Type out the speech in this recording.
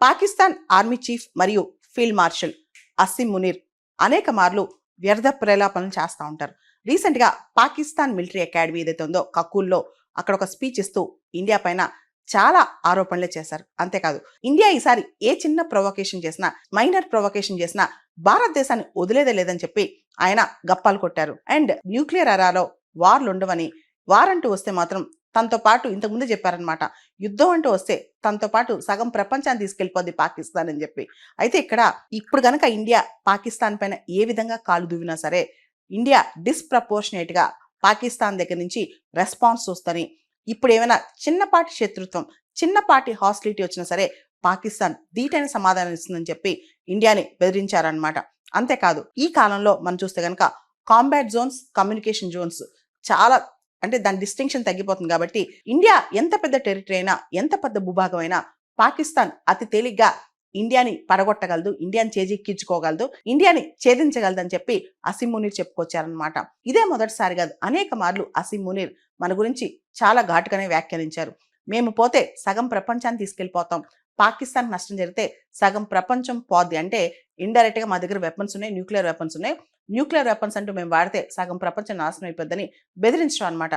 Pakistan army chief మరియు field marshal Asim Munir అనేక మార్లు వ్యర్థ ప్రలాపనలు చేస్తూ ఉంటారు. రీసెంట్గా పాకిస్తాన్ మిలిటరీ అకాడమీ ఏదైతే ఉందో కకూల్లో అక్కడ ఒక స్పీచ్ ఇస్తూ ఇండియా పైన చాలా ఆరోపణలే చేశారు. అంతేకాదు ఇండియా ఈసారి ఏ చిన్న ప్రొవోకేషన్ చేసినా, మైనర్ ప్రొవోకేషన్ చేసినా భారతదేశాన్ని వదిలేదే లేదని చెప్పి ఆయన గప్పాలు కొట్టారు. అండ్ న్యూక్లియర్ ఎరాలో వార్లు ఉండవని, వార్ అంటూ వస్తే మాత్రం తనతో పాటు ఇంతకుముందే చెప్పారనమాట, యుద్ధం అంటూ వస్తే తనతో పాటు సగం ప్రపంచాన్ని తీసుకెళ్ళిపోద్ది పాకిస్తాన్ అని చెప్పి. అయితే ఇప్పుడు గనక ఇండియా పాకిస్తాన్ పైన ఏ విధంగా కాలు దువ్వినా సరే ఇండియా డిస్ప్రపోర్షనేట్ గా పాకిస్తాన్ దగ్గర నుంచి రెస్పాన్స్ వస్తని, ఇప్పుడు ఏమైనా చిన్నపాటి శత్రుత్వం, చిన్నపాటి హాస్టిలిటీ వచ్చినా సరే పాకిస్తాన్ ధీటైన సమాధానం ఇస్తుందని చెప్పి ఇండియాని బెదిరించారనమాట. అంతేకాదు ఈ కాలంలో మనం చూస్తే కనుక కాంబాట్ జోన్స్, కమ్యూనికేషన్ జోన్స్ చాలా అంటే దాని డిస్టింక్షన్ తగ్గిపోతుంది. కాబట్టి ఇండియా ఎంత పెద్ద టెరిటరీ అయినా, ఎంత పెద్ద భూభాగం అయినా పాకిస్తాన్ అతి తేలిగ్గా ఇండియాని పడగొట్టగలదు, ఇండియాని చేజిక్కించుకోగలదు, ఇండియాని ఛేదించగలదు అని చెప్పి అసిమ్ మునీర్ చెప్పుకొచ్చారనమాట. ఇదే మొదటిసారి కాదు, అనేక మార్లు అసిమ్ మునీర్ మన గురించి చాలా ఘాటుగానే వ్యాఖ్యానించారు. మేము పోతే సగం ప్రపంచాన్ని తీసుకెళ్లిపోతాం, పాకిస్తాన్ నష్టం జరిగితే సగం ప్రపంచం పోద్ది, అంటే ఇండైరెక్ట్ గా మా దగ్గర వెపన్స్ ఉన్నాయి, న్యూక్లియర్ వెపన్స్ ఉన్నాయి, న్యూక్లియర్ వెపన్స్ అంటూ మేము వాడితే సగం ప్రపంచం నాశనం అయిపోద్దని బెదిరించడం అనమాట.